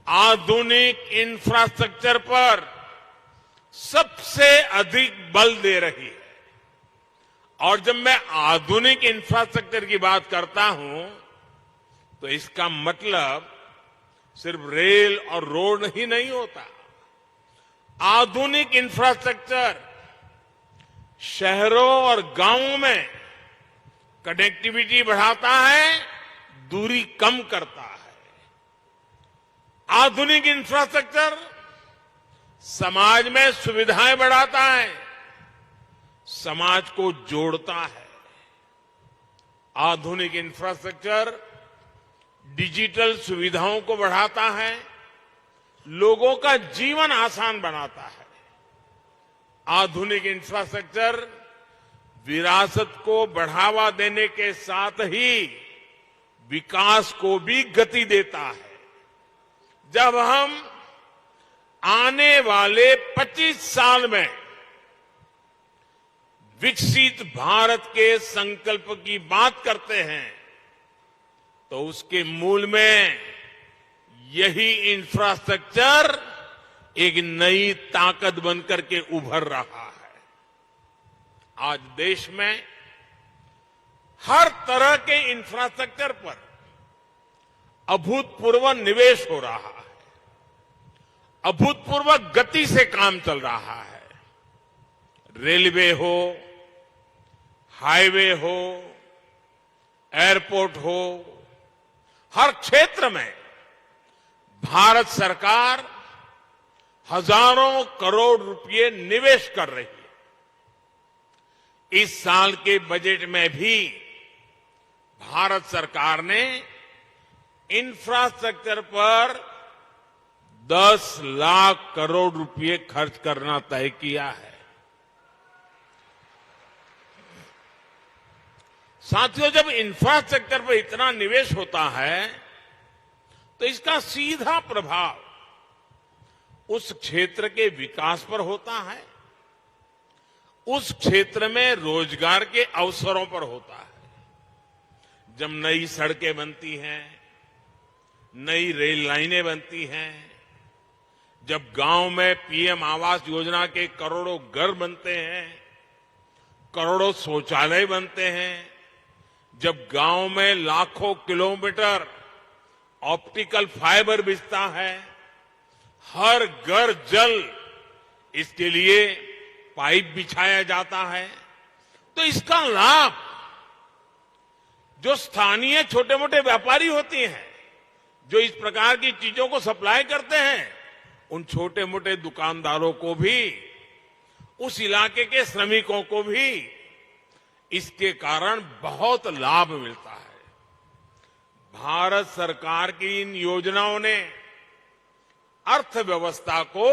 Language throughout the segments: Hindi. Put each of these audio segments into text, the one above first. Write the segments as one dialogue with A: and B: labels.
A: आधुनिक इंफ्रास्ट्रक्चर पर सबसे अधिक बल दे रही है। और जब मैं आधुनिक इंफ्रास्ट्रक्चर की बात करता हूं तो इसका मतलब सिर्फ रेल और रोड ही नहीं होता। आधुनिक इंफ्रास्ट्रक्चर शहरों और गांवों में कनेक्टिविटी बढ़ाता है, दूरी कम करता है। आधुनिक इंफ्रास्ट्रक्चर समाज में सुविधाएं बढ़ाता है, समाज को जोड़ता है। आधुनिक इंफ्रास्ट्रक्चर डिजिटल सुविधाओं को बढ़ाता है, लोगों का जीवन आसान बनाता है। आधुनिक इंफ्रास्ट्रक्चर विरासत को बढ़ावा देने के साथ ही विकास को भी गति देता है। जब हम आने वाले 25 साल में विकसित भारत के संकल्प की बात करते हैं तो उसके मूल में यही इंफ्रास्ट्रक्चर एक नई ताकत बनकर के उभर रहा है। आज देश में हर तरह के इंफ्रास्ट्रक्चर पर अभूतपूर्व निवेश हो रहा है, अभूतपूर्व गति से काम चल रहा है। रेलवे हो, हाईवे हो, एयरपोर्ट हो, हर क्षेत्र में भारत सरकार हजारों करोड़ रुपए निवेश कर रही है। इस साल के बजट में भी भारत सरकार ने इंफ्रास्ट्रक्चर पर 10 लाख करोड़ रुपए खर्च करना तय किया है। साथियों, जब इंफ्रास्ट्रक्चर पर इतना निवेश होता है तो इसका सीधा प्रभाव उस क्षेत्र के विकास पर होता है, उस क्षेत्र में रोजगार के अवसरों पर होता है। जब नई सड़कें बनती हैं, नई रेल लाइनें बनती हैं, जब गांव में पीएम आवास योजना के करोड़ों घर बनते हैं, करोड़ों शौचालय बनते हैं, जब गांव में लाखों किलोमीटर ऑप्टिकल फाइबर बिछता है, हर घर जल इसके लिए पाइप बिछाया जाता है, तो इसका लाभ जो स्थानीय छोटे मोटे व्यापारी होते हैं, जो इस प्रकार की चीजों को सप्लाई करते हैं, उन छोटे मोटे दुकानदारों को भी, उस इलाके के श्रमिकों को भी इसके कारण बहुत लाभ मिलता है। भारत सरकार की इन योजनाओं ने अर्थव्यवस्था को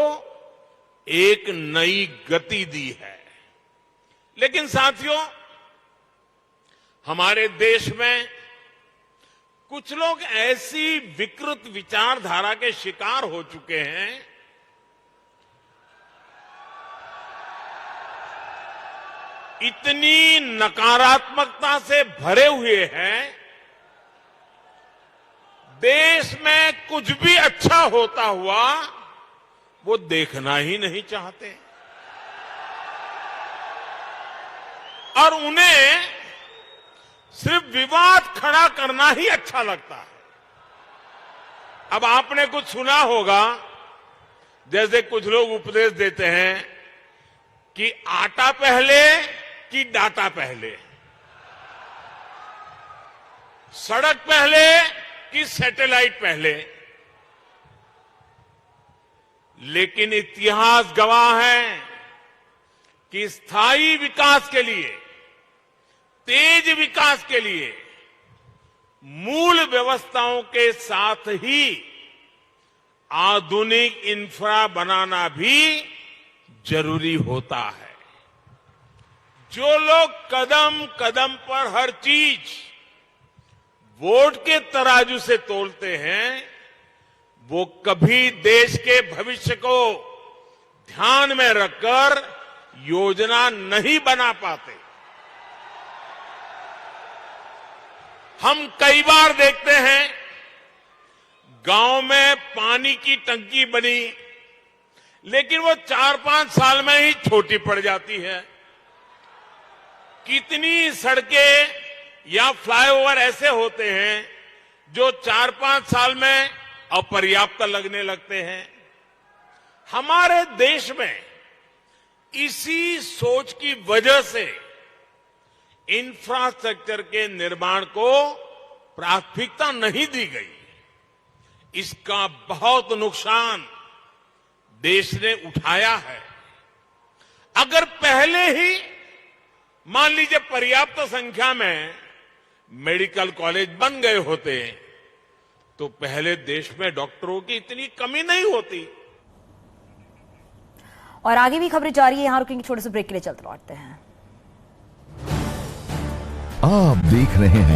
A: एक नई गति दी है। लेकिन साथियों, हमारे देश में कुछ लोग ऐसी विकृत विचारधारा के शिकार हो चुके हैं इतनी नकारात्मकता से भरे हुए हैं, देश में कुछ भी अच्छा होता हुआ वो देखना ही नहीं चाहते और उन्हें सिर्फ विवाद खड़ा करना ही अच्छा लगता है। अब आपने कुछ सुना होगा, जैसे कुछ लोग उपदेश देते हैं कि आटा पहले कि डाटा पहले, सड़क पहले कि सैटेलाइट पहले। लेकिन इतिहास गवाह है कि स्थायी विकास के लिए, तेज विकास के लिए मूल व्यवस्थाओं के साथ ही आधुनिक इंफ्रा बनाना भी जरूरी होता है। जो लोग कदम कदम पर हर चीज वोट के तराजू से तोलते हैं, वो कभी देश के भविष्य को ध्यान में रखकर योजना नहीं बना पाते। हम कई बार देखते हैं गांव में पानी की टंकी बनी, लेकिन वो 4-5 साल में ही छोटी पड़ जाती है। कितनी सड़कें या फ्लाईओवर ऐसे होते हैं जो 4-5 साल में अपर्याप्त लगने लगते हैं। हमारे देश में इसी सोच की वजह से इंफ्रास्ट्रक्चर के निर्माण को प्राथमिकता नहीं दी गई। इसका बहुत नुकसान देश ने उठाया है। अगर पहले ही मान लीजिए पर्याप्त संख्या में मेडिकल कॉलेज बन गए होते तो पहले देश में डॉक्टरों की इतनी कमी नहीं होती।
B: और आगे भी खबरें जारी है, यहां रुकेंगे, छोटे से ब्रेक के लिए चलते लौटते हैं।
C: आप देख रहे हैं